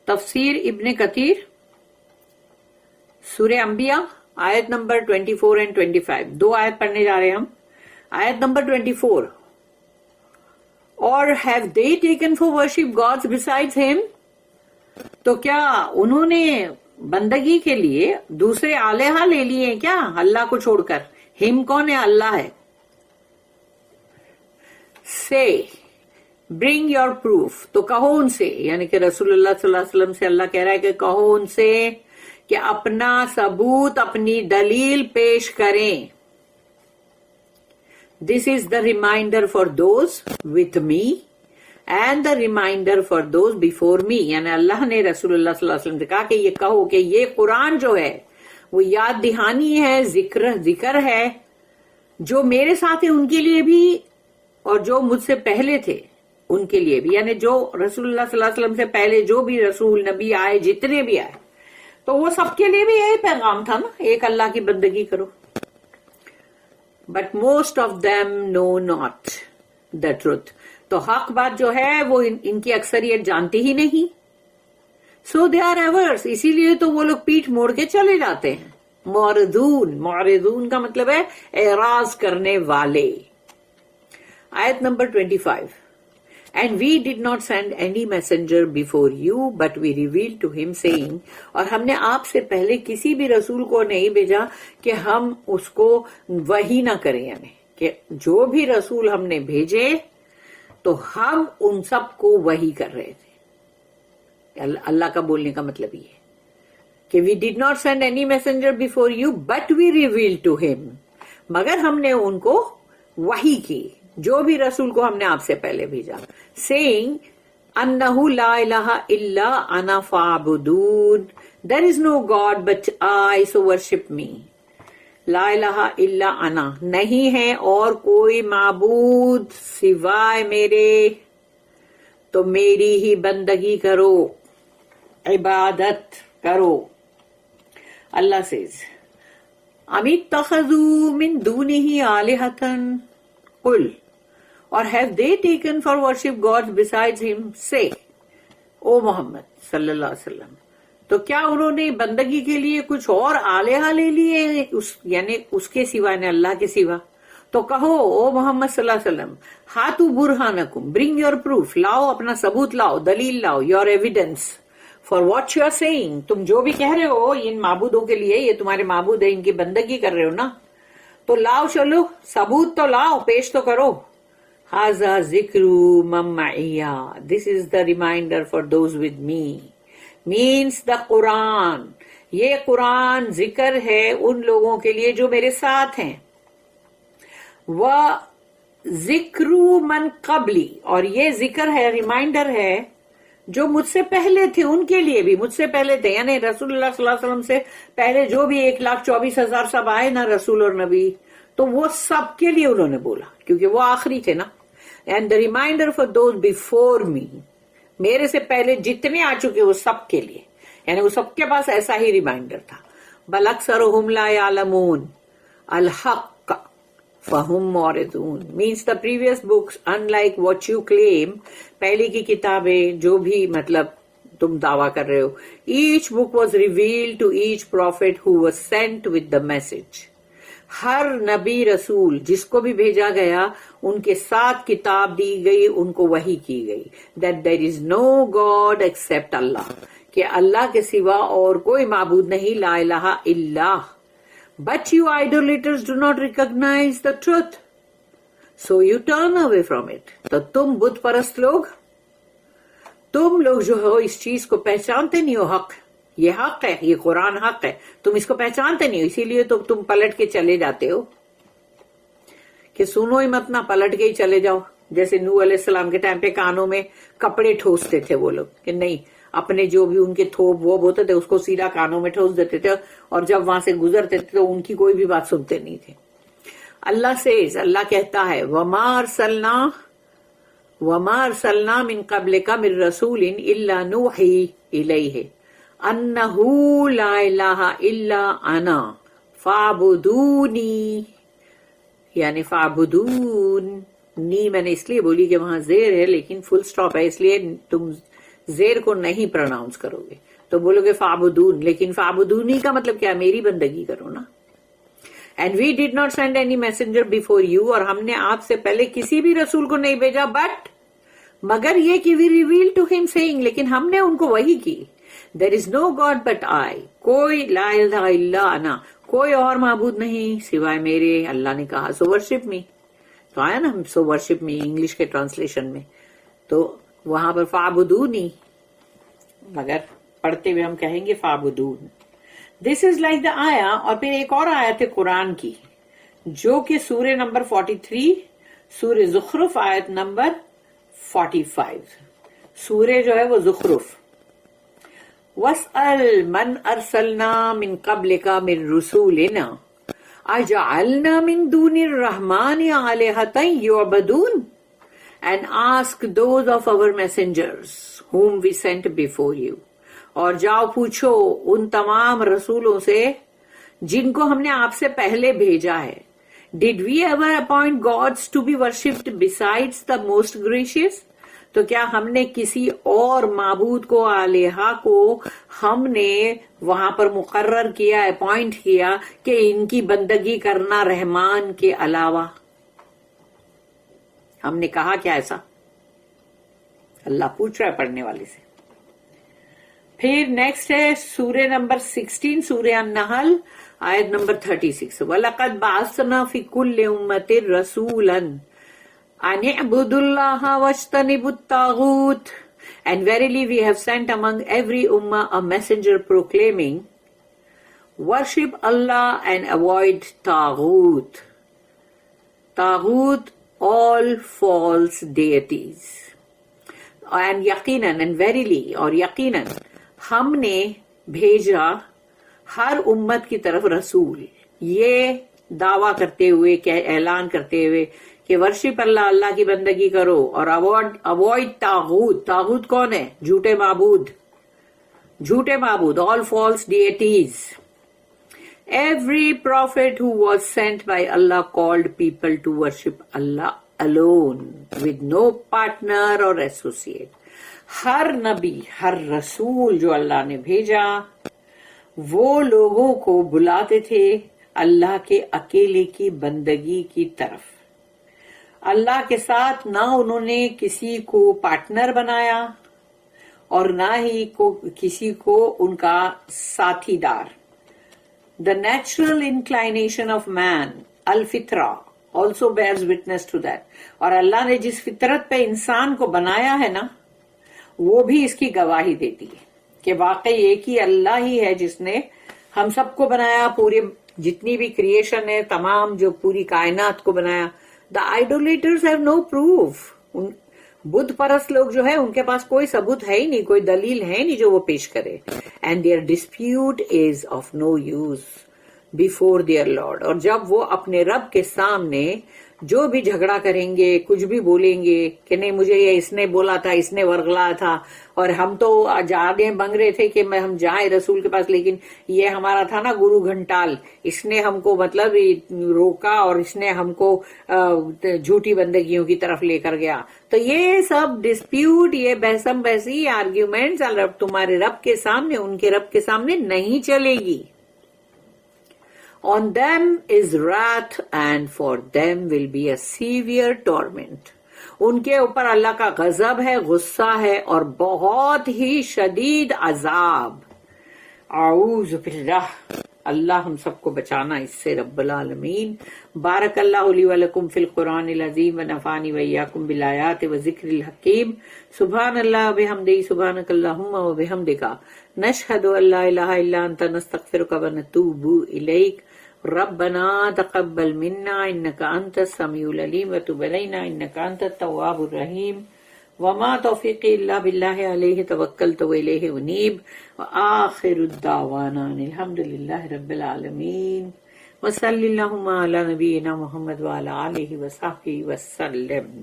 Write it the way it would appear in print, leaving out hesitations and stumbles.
تفسیر ابن کثیر سورہ انبیاء آیت نمبر 24 اینڈ 25. 2 آیت پڑھنے جا رہے ہیں ہم. آیت نمبر 24. اور have they taken for worship gods besides him؟ تو کیا انہوں نے بندگی کے لیے دوسرے آلہہ لے لیے ہیں کیا اللہ کو چھوڑ کر؟ ہم کون ہے؟ اللہ ہے. Say bring your proof. تو کہو ان سے، یعنی کہ رسول اللہ صلی اللہ علیہ وسلم سے اللہ کہہ رہا ہے کہ کہو ان سے کہ اپنا ثبوت، اپنی دلیل پیش کریں. This is the reminder for those with me and the reminder for those before me. یعنی اللہ نے رسول اللہ صلی اللہ علیہ وسلم سے کہا کہ یہ کہو کہ یہ قرآن جو ہے وہ یاد دہانی ہے، ذکر ہے، جو میرے ساتھ ہے ان کے لیے بھی اور جو مجھ سے پہلے تھے ان کے لیے بھی. یعنی جو رسول اللہ صلی اللہ علیہ وسلم سے پہلے جو بھی رسول نبی آئے، جتنے بھی آئے، تو وہ سب کے لیے بھی یہی پیغام تھا نا، ایک اللہ کی بندگی کرو. But most of them know not the truth. تو حق بات جو ہے وہ ان کی اکثریت جانتی ہی نہیں. سو دے آر ایورس. اسی لیے تو وہ لوگ پیٹھ موڑ کے چلے جاتے ہیں. معرضون کا مطلب ہے اعراض کرنے والے. آیت number 25. And we did not send any messenger before you, but we revealed to him saying, اور ہم نے آپ سے پہلے کسی بھی رسول کو نہیں بھیجا کہ ہم اس کو وحی نہ کریں. یعنی کہ جو بھی رسول ہم نے بھیجے تو ہم ان سب کو وحی کر رہے تھے. اللہ کا بولنے کا مطلب یہ ہے کہ we did not send any messenger before you, but we revealed to him. مگر ہم نے ان کو وحی کی، جو بھی رسول کو ہم نے آپ سے پہلے بھیجا. saying انہ لا الہ الا انا فاعبدون. there is no God but I, so worship me. لا الہ الا انا، نہیں ہے اور کوئی معبود سوائے میرے، تو میری ہی بندگی کرو، عبادت کرو. اللہ says ام اتخذوا من دونہ آلہۃ قل اور have they taken for worship gods besides him. say او محمد صلی اللہ علیہ وسلم، تو کیا انہوں نے بندگی کے لیے کچھ اور آلہہ لے لیے، یعنی اس کے سوا، یعنی اللہ کے سوا؟ تو کہو او محمد صلی اللہ علیہ وسلم، ہاتو برہانکم، برنگ یور پروف، لاؤ اپنا ثبوت، لاؤ دلیل، لاؤ your evidence for what you are saying. تم جو بھی کہہ رہے ہو ان معبودوں کے لیے، یہ تمہارے معبود ہیں، ان کی بندگی کر رہے ہو نا، تو لاؤ، چلو ثبوت تو لاؤ، پیش تو کرو. ھذا ذکر من معی، this is the reminder for those with me, means the Quran. یہ قرآن ذکر ہے ان لوگوں کے لیے جو میرے ساتھ ہیں. و ذکر من قبلی، اور یہ ذکر ہے، ریمائنڈر ہے جو مجھ سے پہلے تھے، ان کے لیے بھی، مجھ سے پہلے تھے، یعنی رسول اللہ صلی اللہ علیہ وسلم سے پہلے جو بھی 1,24,000 سب آئے نا رسول اور نبی، تو وہ سب کے لیے انہوں نے بولا، کیونکہ وہ آخری تھے نا. And the reminder for those before me, میرے سے پہلے جتنے آ چکے وہ سب کے لیے، یعنی وہ سب کے پاس ایسا ہی ریمائنڈر تھا. بل اکثرهم لا يعلمون الحق فہم معرضون، means the previous books unlike what you claim، پہلے کی کتابیں جو بھی مطلب تم دعویٰ کر رہے ہو، each book was revealed to each prophet who was sent with the message. ہر نبی رسول جس کو بھی بھیجا گیا ان کے ساتھ کتاب دی گئی، ان کو وحی کی گئی. that there is no God except Allah، کہ اللہ کے سوا اور کوئی معبود نہیں، لا الہ الا. But you idolaters do not recognize the truth, so you turn away from it. تو تم بت پرست لوگ، تم لوگ جو ہو اس چیز کو پہچانتے نہیں ہو. حق، یہ حق ہے، یہ قرآن حق ہے، تم اس کو پہچانتے نہیں ہو، اسی لیے تو تم پلٹ کے چلے جاتے ہو. کہ سنو ہی مت نہ، پلٹ کے ہی چلے جاؤ. جیسے نوح علیہ السلام کے ٹائم پہ کانوں میں کپڑے ٹھوستے تھے وہ لوگ، کہ نہیں، اپنے جو بھی ان کے تھوپ وہ ہوتے تھے اس کو سیدھا کانوں میں ٹھوس دیتے تھے، اور جب وہاں سے گزرتے تھے تو ان کی کوئی بھی بات سنتے نہیں تھے. اللہ سے اللہ کہتا ہے وَمَا أَرْسَلْنَا مِن قَبْلِكَ مِن رَسُولٍ إِلَّا نُوحِي إِلَيْهِ أَنَّهُ لَا إِلَٰهَ إِلَّا أَنَا فَاعْبُدُونِي. یعنی فَاعْبُدُونِ، نی میں نے اس لیے بولی کہ وہاں زیر ہے لیکن فل سٹاپ ہے، اس لیے تم زیر کو نہیں پروناؤنس کرو گے تو بولو گے فعبدون، لیکن فعبدونی کا مطلب کیا؟ میری بندگی کرو نا. And we did not send any messenger before you, اور ہم نے آپ سے پہلے کسی بھی رسول کو نہیں بھیجا، بٹ مگر یہ کہ وی ریویل ٹو ہم سیئنگ، لیکن ہم نے ان کو وحی کی. دیر از نو گاڈ بٹ آئی، کوئی لا الہ الا انا، کوئی اور معبود نہیں سوائے میرے. اللہ نے کہا سو ورشپ می، تو آیا نا سو ورشپ می انگلش کے ٹرانسلیشن میں، تو وہاں پر فعبدونی، مگر پڑھتے ہوئے ہم کہیں گے فعبدون. دس از لائک دا آیا. اور پھر ایک اور آیت ہے قرآن کی جو کہ سورہ نمبر 43 سورہ زخرف آیت نمبر 45، سورہ جو ہے وہ زخرف. وَاسْأَلْ مَنْ أَرْسَلْنَا مِنْ قَبْلِكَ مِنْ رُسُولِنَا أَجَعَلْنَا مِنْ دُونِ الرَّحْمَنِ آلِهَةً يُعْبَدُونَ. And ask those of our messengers whom we sent before you. اور جاؤ پوچھو ان تمام رسولوں سے جن کو ہم نے آپ سے پہلے بھیجا ہے. Did we ever appoint gods to be worshipped besides the most gracious؟ تو کیا ہم نے کسی اور معبود کو، آلیہ کو ہم نے وہاں پر مقرر کیا، اپوائنٹ کیا کہ ان کی بندگی کرنا رحمان کے علاوہ؟ ہم نے کہا کیا ایسا؟ اللہ پوچھ رہا ہے پڑھنے والے سے. پھر نیکسٹ ہے سورہ نمبر 16 سورہ النحل آیت نمبر 36. وَلَقَدْ بَعَثْنَا فِي كُلِّ أُمَّةٍ رَسُولًا أَنِ اعْبُدُوا اللَّهَ وَاجْتَنِبُوا الطَّاغُوتَ. And verily we have sent among every ummah a messenger proclaiming, worship Allah and avoid Taghut. Taghut, all false deities. And yaqinan, and verily, اور یقیناً ہم نے بھیجا ہر امت کی طرف رسول، یہ دعویٰ کرتے ہوئے، اعلان کرتے ہوئے کہ ورشپ اللہ، اللہ کی بندگی کرو، اور اوائڈ طاغوت. طاغوت کون ہے؟ جھوٹے معبود، جھوٹے معبود، all false deities. Every prophet who was sent by Allah called people to worship Allah alone with no partner or associate. ہر نبی، ہر رسول جو اللہ نے بھیجا وہ لوگوں کو بلاتے تھے اللہ کے اکیلے کی بندگی کی طرف. اللہ کے ساتھ نہ انہوں نے کسی کو پارٹنر بنایا اور نہ ہی کسی کو ان کا ساتھی دار. The natural inclination of man, الفطرہ, also bears witness to that. اور اللہ نے جس فطرت پہ انسان کو بنایا ہے نا وہ بھی اس کی گواہی دیتی ہے کہ واقعی ایک ہی اللہ ہی ہے جس نے ہم سب کو بنایا، پورے جتنی بھی کریشن ہے، تمام جو پوری کائنات کو بنایا. The idolaters have no proof. بدھ پرست لوگ جو ہے ان کے پاس کوئی ثبوت ہے ہی نہیں، کوئی دلیل ہے نہیں جو وہ پیش کرے. And their dispute is of no use before their Lord. اور جب وہ اپنے رب کے سامنے جو بھی جھگڑا کریں گے، کچھ بھی بولیں گے کہ نہیں مجھے یہ اس نے بولا تھا، اس نے ورغلا تھا، اور ہم تو جانے بنگ رہے تھے کہ ہم جائیں رسول کے پاس، لیکن یہ ہمارا تھا نا گرو گھنٹال، اس نے ہم کو مطلب روکا اور اس نے ہم کو جھوٹی بندگیوں کی طرف لے کر گیا. تو یہ سب ڈسپیوٹ، یہ بحثم بحثی آرگیومنٹس تمہارے رب کے سامنے، ان کے رب کے سامنے نہیں چلے گی. On them is wrath and for them will be a severe torment. ان کے اوپر اللہ کا غضب ہے، غصہ ہے اور بہت ہی شدید عذاب. اعوذ باللہ، اللہ ہم سب کو بچانا اس سے رب العالمین. بارک اللہ لی ولکم فی القرآن العظیم ونفعنی وإیاکم بالآیات وذکر الحکیم. سبحان اللہ وبحمدہ، سبحانک اللہم وبحمدک، نشہد ان لا الہ الا انت، نستغفرک ونتوب الیک. ربنا تقبل منا انك انت السميع العليم وتب علينا انك انت التواب الرحيم. وما توفيقي الا بالله عليه توكلت واليه انيب. واخر الدعوانا الحمد لله رب العالمين. وصلى اللهم على نبينا محمد وعلى اله وصحبه وسلم.